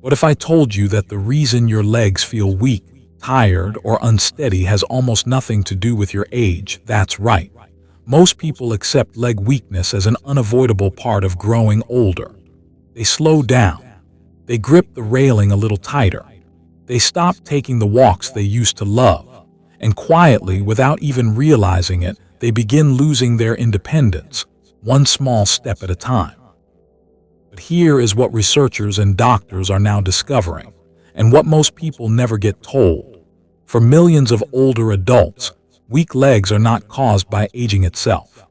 What if I told you that the reason your legs feel weak, tired, or unsteady has almost nothing to do with your age? That's right. Most people accept leg weakness as an unavoidable part of growing older. They slow down. They grip the railing a little tighter. They stop taking the walks they used to love. And quietly, without even realizing it, they begin losing their independence, one small step at a time. But here is what researchers and doctors are now discovering, and what most people never get told. For millions of older adults, weak legs are not caused by aging itself.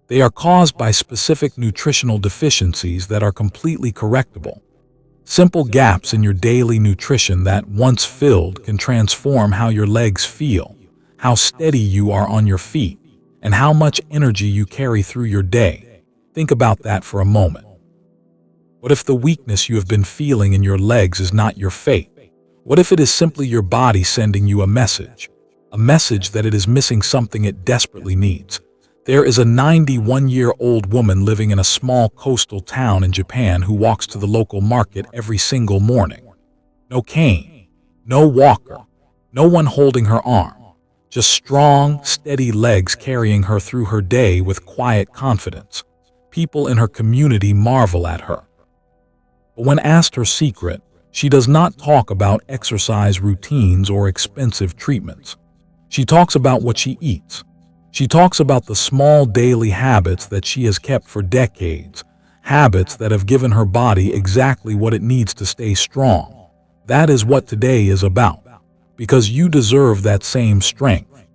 They are caused by specific nutritional deficiencies that are completely correctable. Simple gaps in your daily nutrition that, once filled, can transform how your legs feel, how steady you are on your feet, and how much energy you carry through your day. Think about that for a moment. What if the weakness you have been feeling in your legs is not your fate? What if it is simply your body sending you a message that it is missing something it desperately needs? There is a 91-year-old woman living in a small coastal town in Japan who walks to the local market every single morning. No cane, no walker, no one holding her arm, just strong, steady legs carrying her through her day with quiet confidence. People in her community marvel at her. But when asked her secret, she does not talk about exercise routines or expensive treatments. She talks about what she eats. She talks about the small daily habits that she has kept for decades, habits that have given her body exactly what it needs to stay strong. That is what today is about, because you deserve that same strength.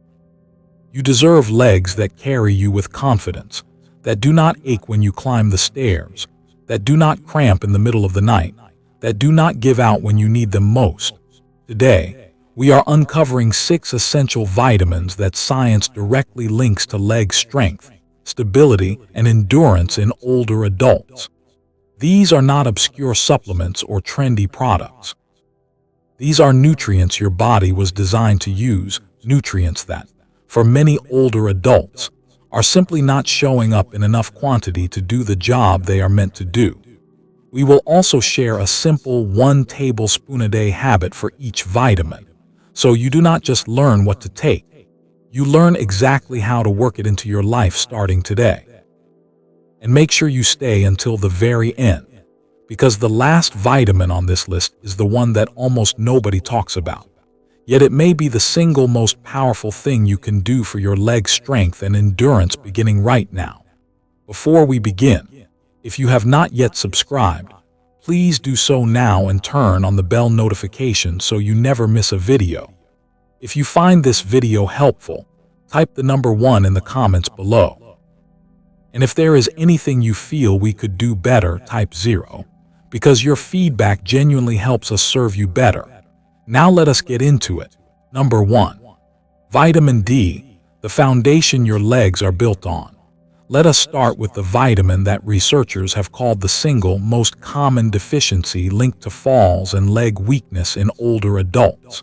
You deserve legs that carry you with confidence, that do not ache when you climb the stairs, that do not cramp in the middle of the night, that do not give out when you need them most. Today, we are uncovering 6 essential vitamins that science directly links to leg strength, stability, and endurance in older adults. These are not obscure supplements or trendy products. These are nutrients your body was designed to use, nutrients that, for many older adults, are simply not showing up in enough quantity to do the job they are meant to do. We will also share a simple 1 tablespoon a day habit for each vitamin, so you do not just learn what to take, you learn exactly how to work it into your life starting today. And make sure you stay until the very end, because the last vitamin on this list is the one that almost nobody talks about. Yet it may be the single most powerful thing you can do for your leg strength and endurance beginning right now. Before we begin, if you have not yet subscribed, please do so now and turn on the bell notification so you never miss a video. If you find this video helpful, type the number 1 in the comments below. And if there is anything you feel we could do better, type 0, because your feedback genuinely helps us serve you better. Now let us get into it. Number 1. Vitamin D, the foundation your legs are built on. Let us start with the vitamin that researchers have called the single most common deficiency linked to falls and leg weakness in older adults.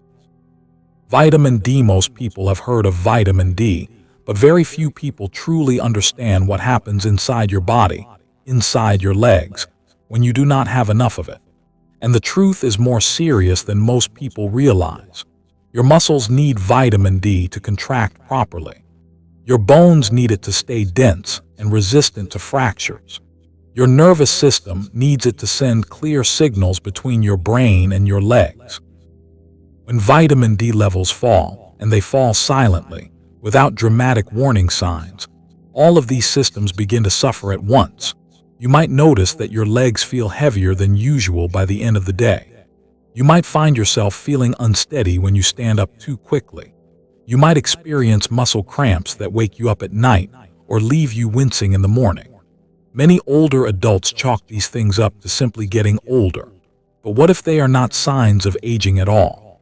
Vitamin D. Most people have heard of vitamin D, but very few people truly understand what happens inside your body, inside your legs, when you do not have enough of it. And the truth is more serious than most people realize. Your muscles need vitamin D to contract properly. Your bones need it to stay dense and resistant to fractures. Your nervous system needs it to send clear signals between your brain and your legs. When vitamin D levels fall, and they fall silently, without dramatic warning signs, all of these systems begin to suffer at once. You might notice that your legs feel heavier than usual by the end of the day. You might find yourself feeling unsteady when you stand up too quickly. You might experience muscle cramps that wake you up at night or leave you wincing in the morning. Many older adults chalk these things up to simply getting older. But what if they are not signs of aging at all?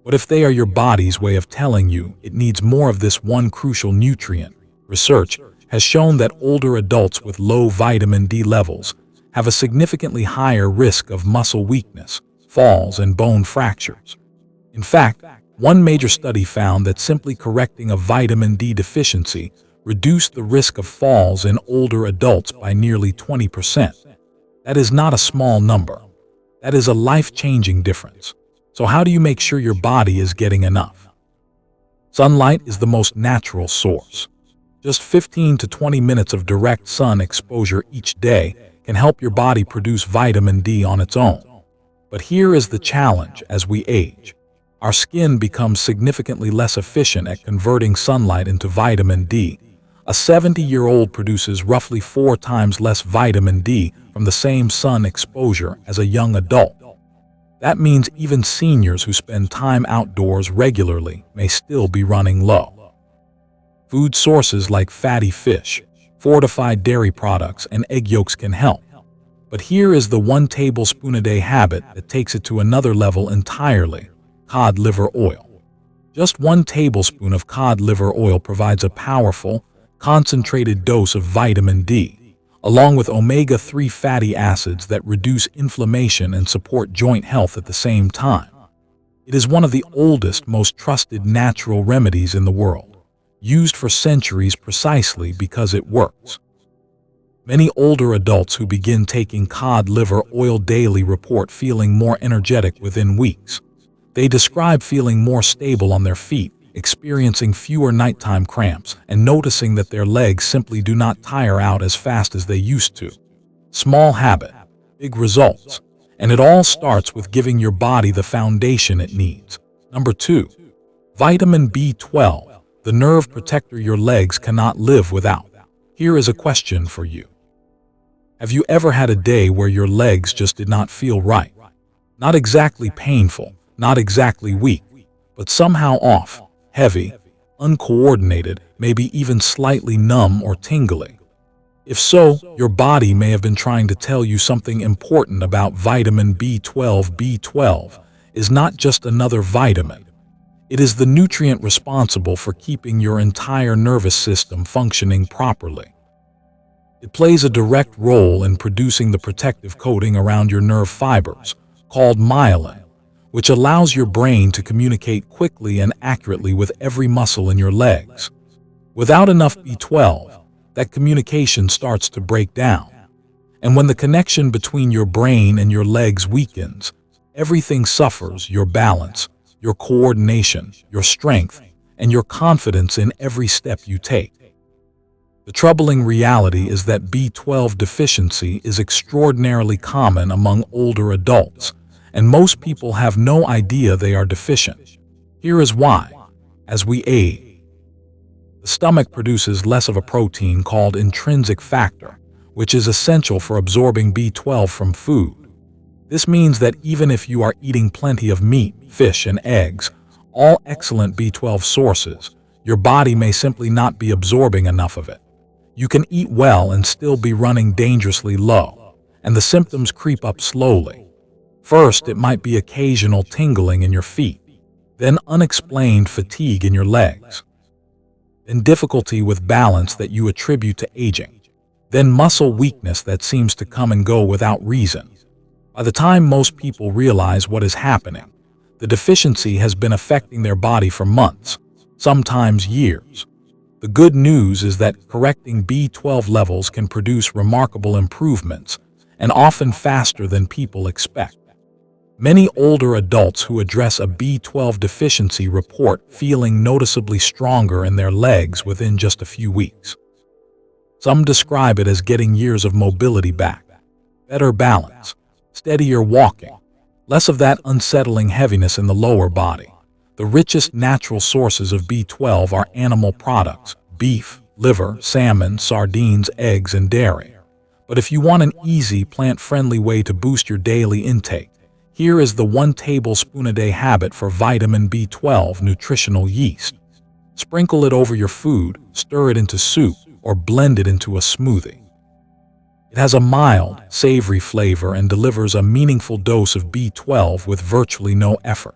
What if they are your body's way of telling you it needs more of this one crucial nutrient? Research has shown that older adults with low vitamin D levels have a significantly higher risk of muscle weakness, falls, and bone fractures. In fact, one major study found that simply correcting a vitamin D deficiency reduced the risk of falls in older adults by nearly 20%. That is not a small number. That is a life-changing difference. So how do you make sure your body is getting enough? Sunlight is the most natural source. Just 15 to 20 minutes of direct sun exposure each day can help your body produce vitamin D on its own. But here is the challenge: as we age, our skin becomes significantly less efficient at converting sunlight into vitamin D. A 70-year-old produces roughly 4 times less vitamin D from the same sun exposure as a young adult. That means even seniors who spend time outdoors regularly may still be running low. Food sources like fatty fish, fortified dairy products, and egg yolks can help. But here is the 1 tablespoon a day habit that takes it to another level entirely: cod liver oil. Just 1 tablespoon of cod liver oil provides a powerful, concentrated dose of vitamin D, along with omega-3 fatty acids that reduce inflammation and support joint health at the same time. It is one of the oldest, most trusted natural remedies in the world, used for centuries precisely because it works. Many older adults who begin taking cod liver oil daily report feeling more energetic within weeks. They describe feeling more stable on their feet, experiencing fewer nighttime cramps, and noticing that their legs simply do not tire out as fast as they used to. Small habit, big results. And it all starts with giving your body the foundation it needs. Number 2. Vitamin B12, the nerve protector your legs cannot live without. Here is a question for you. Have you ever had a day where your legs just did not feel right? Not exactly painful, not exactly weak, but somehow off, heavy, uncoordinated, maybe even slightly numb or tingly. If so, your body may have been trying to tell you something important about vitamin B12. B12 is not just another vitamin. It is the nutrient responsible for keeping your entire nervous system functioning properly. It plays a direct role in producing the protective coating around your nerve fibers, called myelin, which allows your brain to communicate quickly and accurately with every muscle in your legs. Without enough B12, that communication starts to break down. And when the connection between your brain and your legs weakens, everything suffers: your balance, your coordination, your strength, and your confidence in every step you take. The troubling reality is that B12 deficiency is extraordinarily common among older adults, and most people have no idea they are deficient. Here is why. As we age, the stomach produces less of a protein called intrinsic factor, which is essential for absorbing B12 from food. This means that even if you are eating plenty of meat, fish, and eggs, all excellent B12 sources, your body may simply not be absorbing enough of it. You can eat well and still be running dangerously low, and the symptoms creep up slowly. First, it might be occasional tingling in your feet, then unexplained fatigue in your legs, then difficulty with balance that you attribute to aging, then muscle weakness that seems to come and go without reason. By the time most people realize what is happening, the deficiency has been affecting their body for months, sometimes years. The good news is that correcting B12 levels can produce remarkable improvements, and often faster than people expect. Many older adults who address a B12 deficiency report feeling noticeably stronger in their legs within just a few weeks. Some describe it as getting years of mobility back, better balance, steadier walking, less of that unsettling heaviness in the lower body. The richest natural sources of B12 are animal products: beef, liver, salmon, sardines, eggs, and dairy. But if you want an easy, plant-friendly way to boost your daily intake, here is the 1 tablespoon a day habit for vitamin B12 nutritional yeast. Sprinkle it over your food, stir it into soup, or blend it into a smoothie. It has a mild, savory flavor and delivers a meaningful dose of B12 with virtually no effort.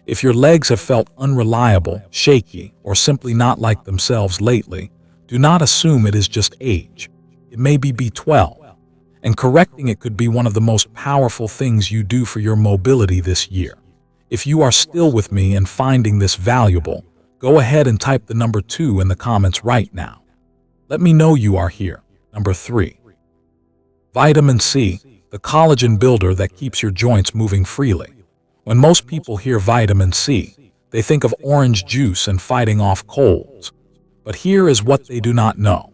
If your legs have felt unreliable, shaky, or simply not like themselves lately, do not assume it is just age. It may be B12, and correcting it could be one of the most powerful things you do for your mobility this year. If you are still with me and finding this valuable, go ahead and type the number 2 in the comments right now. Let me know you are here. Number 3. Vitamin C, the collagen builder that keeps your joints moving freely. When most people hear vitamin C, they think of orange juice and fighting off colds. But here is what they do not know.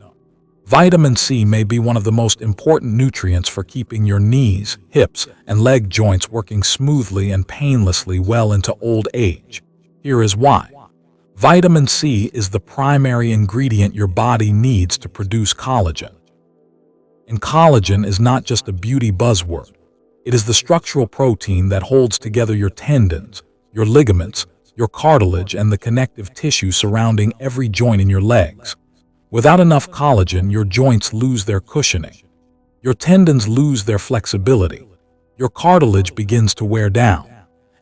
Vitamin C may be one of the most important nutrients for keeping your knees, hips, and leg joints working smoothly and painlessly well into old age. Here is why. Vitamin C is the primary ingredient your body needs to produce collagen. And collagen is not just a beauty buzzword. It is the structural protein that holds together your tendons, your ligaments, your cartilage, and the connective tissue surrounding every joint in your legs. Without enough collagen, your joints lose their cushioning. Your tendons lose their flexibility. Your cartilage begins to wear down.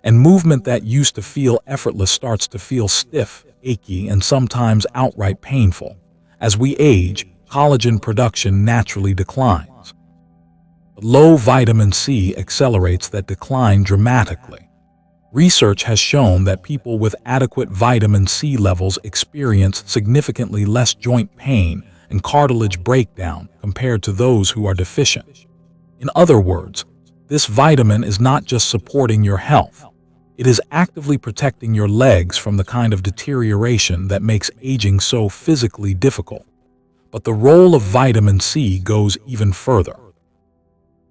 And movement that used to feel effortless starts to feel stiff, achy, and sometimes outright painful. As we age, collagen production naturally declines. But low vitamin C accelerates that decline dramatically. Research has shown that people with adequate vitamin C levels experience significantly less joint pain and cartilage breakdown compared to those who are deficient. In other words, this vitamin is not just supporting your health. It is actively protecting your legs from the kind of deterioration that makes aging so physically difficult. But the role of vitamin C goes even further.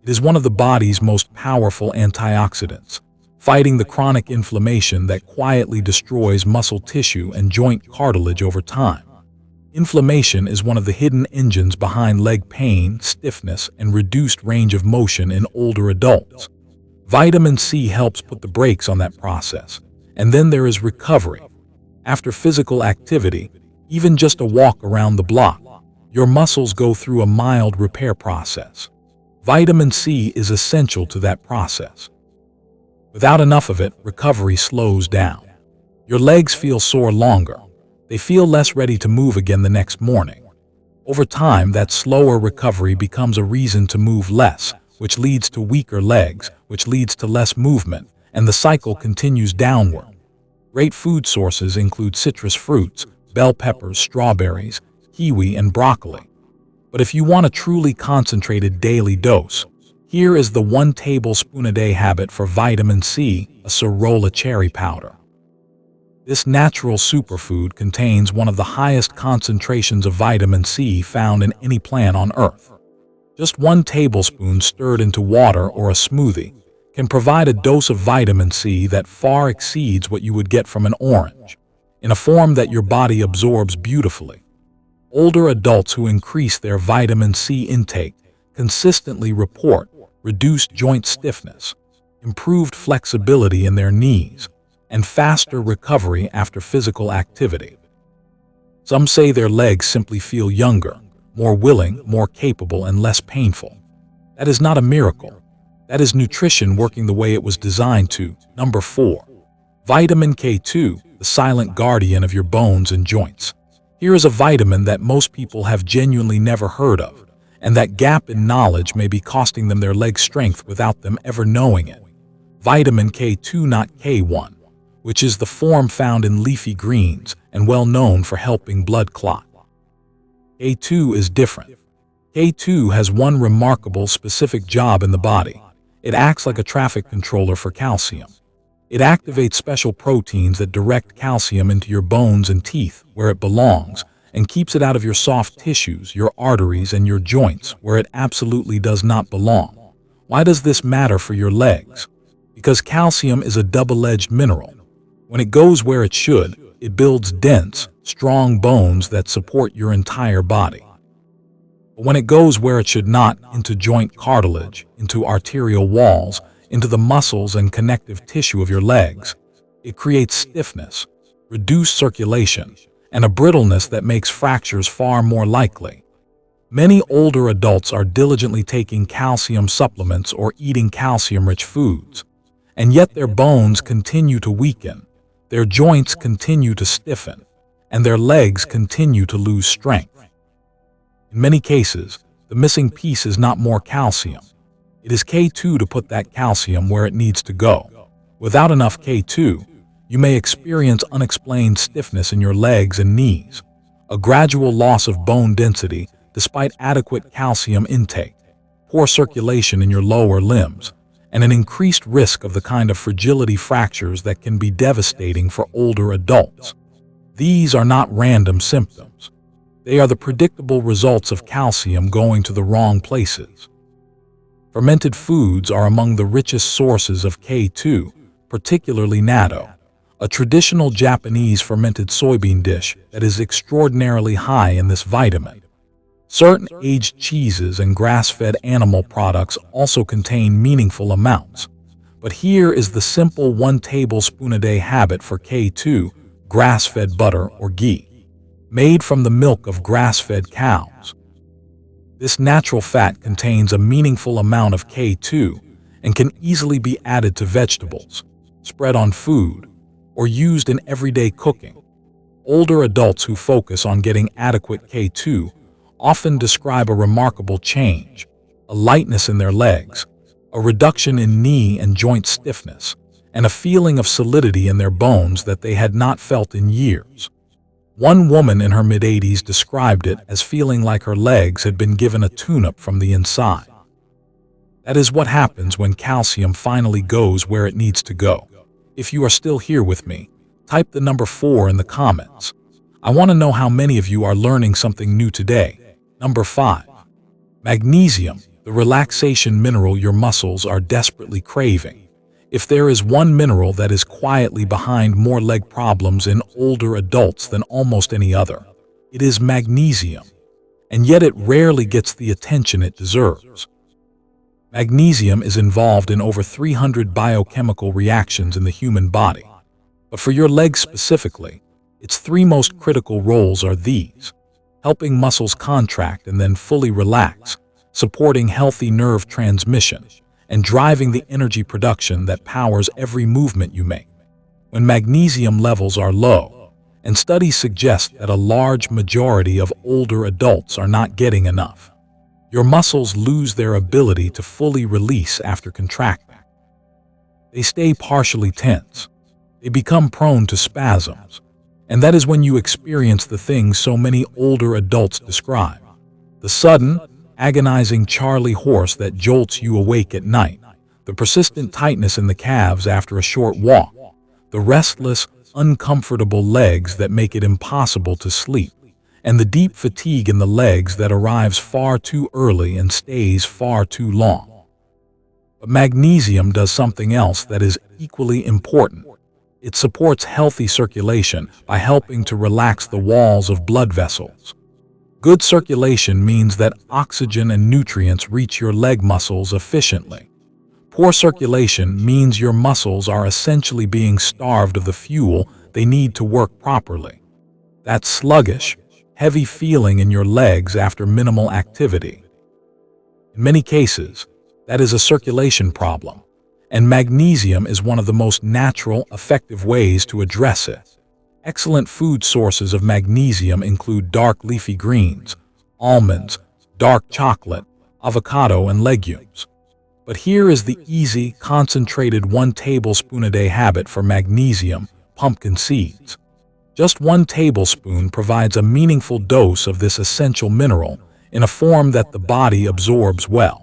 It is one of the body's most powerful antioxidants, fighting the chronic inflammation that quietly destroys muscle tissue and joint cartilage over time. Inflammation is one of the hidden engines behind leg pain, stiffness, and reduced range of motion in older adults. Vitamin C helps put the brakes on that process. And then there is recovery. After physical activity, even just a walk around the block, your muscles go through a mild repair process. Vitamin C is essential to that process. Without enough of it, recovery slows down. Your legs feel sore longer. They feel less ready to move again the next morning. Over time, that slower recovery becomes a reason to move less, which leads to weaker legs, which leads to less movement, and the cycle continues downward. Great food sources include citrus fruits, bell peppers, strawberries, kiwi, and broccoli. But if you want a truly concentrated daily dose, here is the 1 tablespoon a day habit for vitamin C, a acerola cherry powder. This natural superfood contains one of the highest concentrations of vitamin C found in any plant on Earth. Just 1 tablespoon stirred into water or a smoothie can provide a dose of vitamin C that far exceeds what you would get from an orange, in a form that your body absorbs beautifully. Older adults who increase their vitamin C intake consistently report reduced joint stiffness, improved flexibility in their knees, and faster recovery after physical activity. Some say their legs simply feel younger, more willing, more capable, and less painful. That is not a miracle. That is nutrition working the way it was designed to. Number 4. Vitamin K2, the silent guardian of your bones and joints. Here is a vitamin that most people have genuinely never heard of, and that gap in knowledge may be costing them their leg strength without them ever knowing it. Vitamin K2, not K1, which is the form found in leafy greens and well known for helping blood clot. K2 is different. K2 has one remarkable specific job in the body. It acts like a traffic controller for calcium. It activates special proteins that direct calcium into your bones and teeth, where it belongs, and keeps it out of your soft tissues, your arteries, and your joints, where it absolutely does not belong. Why does this matter for your legs? Because calcium is a double-edged mineral. When it goes where it should, it builds dense, strong bones that support your entire body. But when it goes where it should not, into joint cartilage, into arterial walls, into the muscles and connective tissue of your legs, it creates stiffness, reduced circulation, and a brittleness that makes fractures far more likely. Many older adults are diligently taking calcium supplements or eating calcium-rich foods, and yet their bones continue to weaken, their joints continue to stiffen, and their legs continue to lose strength. In many cases, the missing piece is not more calcium. It is K2 to put that calcium where it needs to go. Without enough K2, you may experience unexplained stiffness in your legs and knees, a gradual loss of bone density despite adequate calcium intake, poor circulation in your lower limbs, and an increased risk of the kind of fragility fractures that can be devastating for older adults. These are not random symptoms. They are the predictable results of calcium going to the wrong places. Fermented foods are among the richest sources of K2, particularly natto, a traditional Japanese fermented soybean dish that is extraordinarily high in this vitamin. Certain aged cheeses and grass-fed animal products also contain meaningful amounts. But here is the simple 1 tablespoon a day habit for K2, grass-fed butter or ghee, made from the milk of grass-fed cows. This natural fat contains a meaningful amount of K2 and can easily be added to vegetables, spread on food, or used in everyday cooking. Older adults who focus on getting adequate K2 often describe a remarkable change, a lightness in their legs, a reduction in knee and joint stiffness, and a feeling of solidity in their bones that they had not felt in years. One woman in her mid-80s described it as feeling like her legs had been given a tune-up from the inside. That is what happens when calcium finally goes where it needs to go. If you are still here with me, type the number 4 in the comments. I want to know how many of you are learning something new today. Number 5. Magnesium, the relaxation mineral your muscles are desperately craving. If there is one mineral that is quietly behind more leg problems in older adults than almost any other, it is magnesium. And yet it rarely gets the attention it deserves. Magnesium is involved in over 300 biochemical reactions in the human body. But for your legs specifically, its 3 most critical roles are these: helping muscles contract and then fully relax, supporting healthy nerve transmission, and driving the energy production that powers every movement you make. When magnesium levels are low, and studies suggest that a large majority of older adults are not getting enough, your muscles lose their ability to fully release after contracting. They stay partially tense. They become prone to spasms. And that is when you experience the things so many older adults describe: the sudden, agonizing Charlie horse that jolts you awake at night, the persistent tightness in the calves after a short walk, the restless, uncomfortable legs that make it impossible to sleep, and the deep fatigue in the legs that arrives far too early and stays far too long. But magnesium does something else that is equally important. It supports healthy circulation by helping to relax the walls of blood vessels. Good circulation means that oxygen and nutrients reach your leg muscles efficiently. Poor circulation means your muscles are essentially being starved of the fuel they need to work properly. That sluggish, heavy feeling in your legs after minimal activity. In many cases, that is a circulation problem. And magnesium is one of the most natural, effective ways to address it. Excellent food sources of magnesium include dark leafy greens, almonds, dark chocolate, avocado, and legumes. But here is the easy, concentrated 1 tablespoon a day habit for magnesium: pumpkin seeds. Just 1 tablespoon provides a meaningful dose of this essential mineral in a form that the body absorbs well.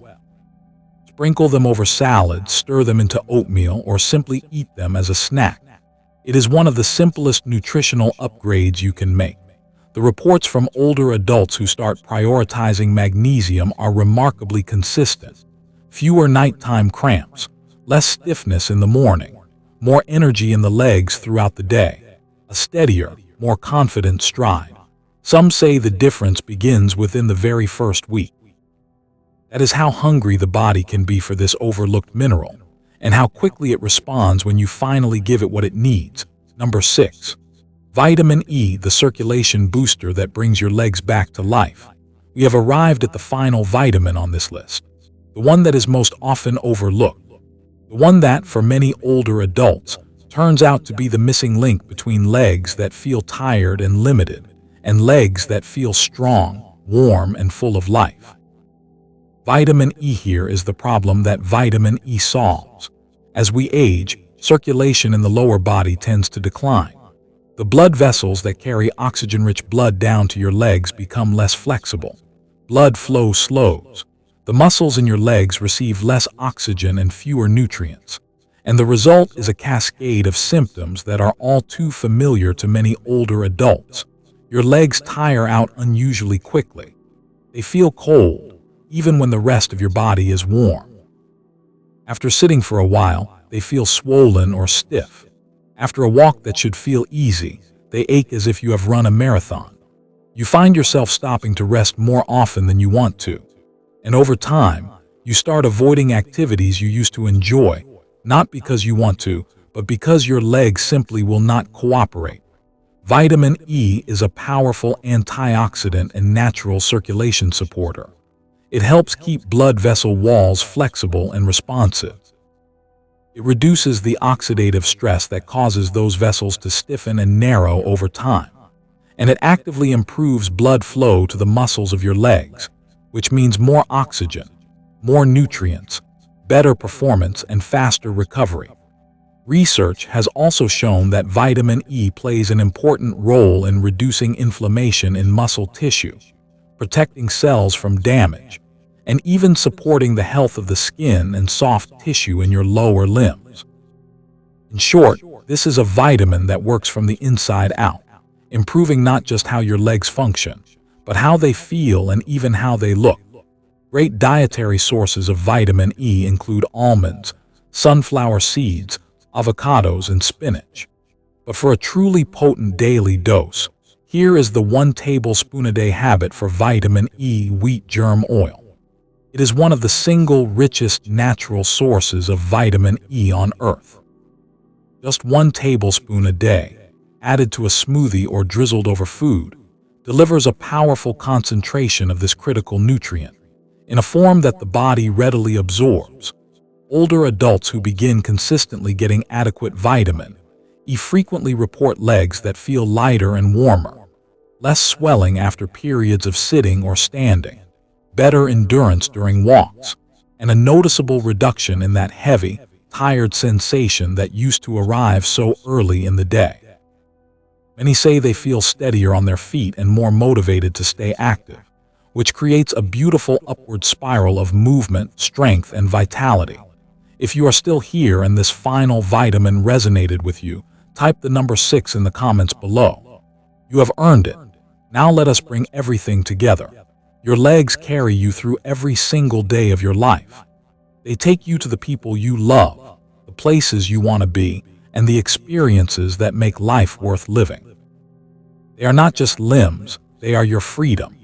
Sprinkle them over salads, stir them into oatmeal, or simply eat them as a snack. It is one of the simplest nutritional upgrades you can make. The reports from older adults who start prioritizing magnesium are remarkably consistent. Fewer nighttime cramps, less stiffness in the morning, more energy in the legs throughout the day, a steadier, more confident stride. Some say the difference begins within the very first week. That is how hungry the body can be for this overlooked mineral, and how quickly it responds when you finally give it what it needs. Number 6. Vitamin E, the circulation booster that brings your legs back to life. We have arrived at the final vitamin on this list, the one that is most often overlooked, the one that, for many older adults, turns out to be the missing link between legs that feel tired and limited, and legs that feel strong, warm, and full of life. Vitamin E here is the problem that vitamin E solves. As we age, circulation in the lower body tends to decline. The blood vessels that carry oxygen-rich blood down to your legs become less flexible. Blood flow slows. The muscles in your legs receive less oxygen and fewer nutrients, and the result is a cascade of symptoms that are all too familiar to many older adults. Your legs tire out unusually quickly. They feel cold, even when the rest of your body is warm. After sitting for a while, they feel swollen or stiff. After a walk that should feel easy, they ache as if you have run a marathon. You find yourself stopping to rest more often than you want to. And over time, you start avoiding activities you used to enjoy, not because you want to, but because your legs simply will not cooperate. Vitamin E is a powerful antioxidant and natural circulation supporter. It helps keep blood vessel walls flexible and responsive. It reduces the oxidative stress that causes those vessels to stiffen and narrow over time. And it actively improves blood flow to the muscles of your legs, which means more oxygen, more nutrients, better performance, and faster recovery. Research has also shown that vitamin E plays an important role in reducing inflammation in muscle tissue, protecting cells from damage, and even supporting the health of the skin and soft tissue in your lower limbs. In short, this is a vitamin that works from the inside out, improving not just how your legs function, but how they feel and even how they look. Great dietary sources of vitamin E include almonds, sunflower seeds, avocados, and spinach. But for a truly potent daily dose, here is the 1 tablespoon a day habit for vitamin E: wheat germ oil. It is one of the single richest natural sources of vitamin E on Earth. Just 1 tablespoon a day, added to a smoothie or drizzled over food, delivers a powerful concentration of this critical nutrient, in a form that the body readily absorbs. Older adults who begin consistently getting adequate vitamin E frequently report legs that feel lighter and warmer, less swelling after periods of sitting or standing, better endurance during walks, and a noticeable reduction in that heavy, tired sensation that used to arrive so early in the day. Many say they feel steadier on their feet and more motivated to stay active, which creates a beautiful upward spiral of movement, strength, and vitality. If you are still here and this final vitamin resonated with you, type the number 6 in the comments below. You have earned it. Now let us bring everything together. Your legs carry you through every single day of your life. They take you to the people you love, the places you want to be, and the experiences that make life worth living. They are not just limbs, they are your freedom,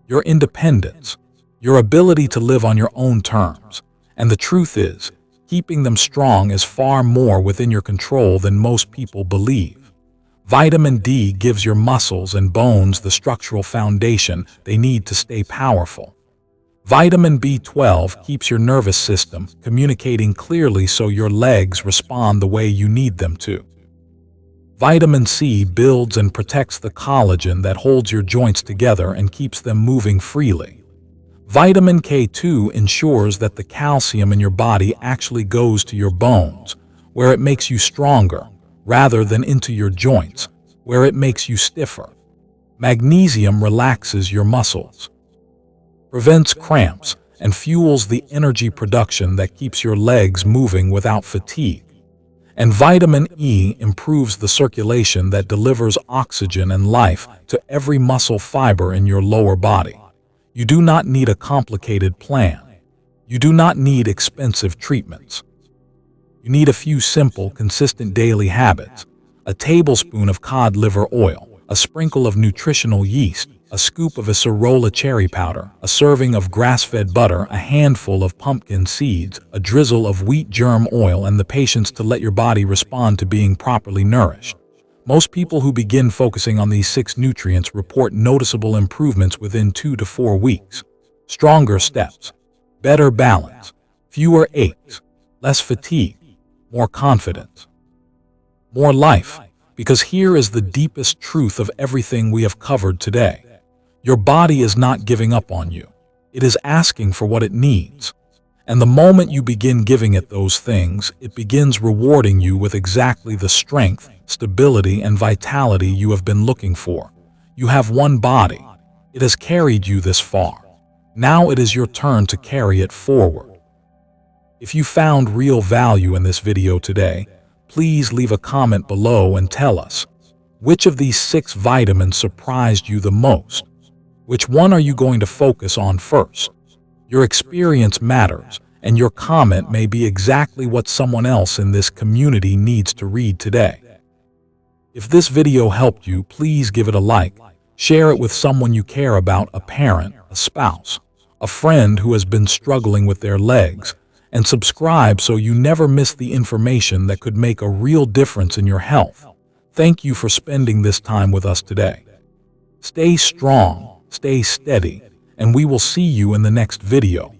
your independence, your ability to live on your own terms. And the truth is, keeping them strong is far more within your control than most people believe. Vitamin D gives your muscles and bones the structural foundation they need to stay powerful. Vitamin B12 keeps your nervous system communicating clearly so your legs respond the way you need them to. Vitamin C builds and protects the collagen that holds your joints together and keeps them moving freely. Vitamin K2 ensures that the calcium in your body actually goes to your bones, where it makes you stronger, rather than into your joints, where it makes you stiffer. Magnesium relaxes your muscles, prevents cramps, and fuels the energy production that keeps your legs moving without fatigue. And vitamin E improves the circulation that delivers oxygen and life to every muscle fiber in your lower body. You do not need a complicated plan. You do not need expensive treatments. You need a few simple, consistent daily habits: a tablespoon of cod liver oil, a sprinkle of nutritional yeast, a scoop of acerola cherry powder, a serving of grass-fed butter, a handful of pumpkin seeds, a drizzle of wheat germ oil, and the patience to let your body respond to being properly nourished. Most people who begin focusing on these 6 nutrients report noticeable improvements within 2 to 4 weeks. Stronger steps, better balance, fewer aches, less fatigue, more confidence, more life. Because here is the deepest truth of everything we have covered today. Your body is not giving up on you. It is asking for what it needs. And the moment you begin giving it those things, it begins rewarding you with exactly the strength, stability, and vitality you have been looking for. You have one body. It has carried you this far. Now it is your turn to carry it forward. If you found real value in this video today, please leave a comment below and tell us, which of these 6 vitamins surprised you the most? Which one are you going to focus on first? Your experience matters, and your comment may be exactly what someone else in this community needs to read today. If this video helped you, please give it a like, share it with someone you care about, a parent, a spouse, a friend who has been struggling with their legs, and subscribe so you never miss the information that could make a real difference in your health. Thank you for spending this time with us today. Stay strong, stay steady, and we will see you in the next video.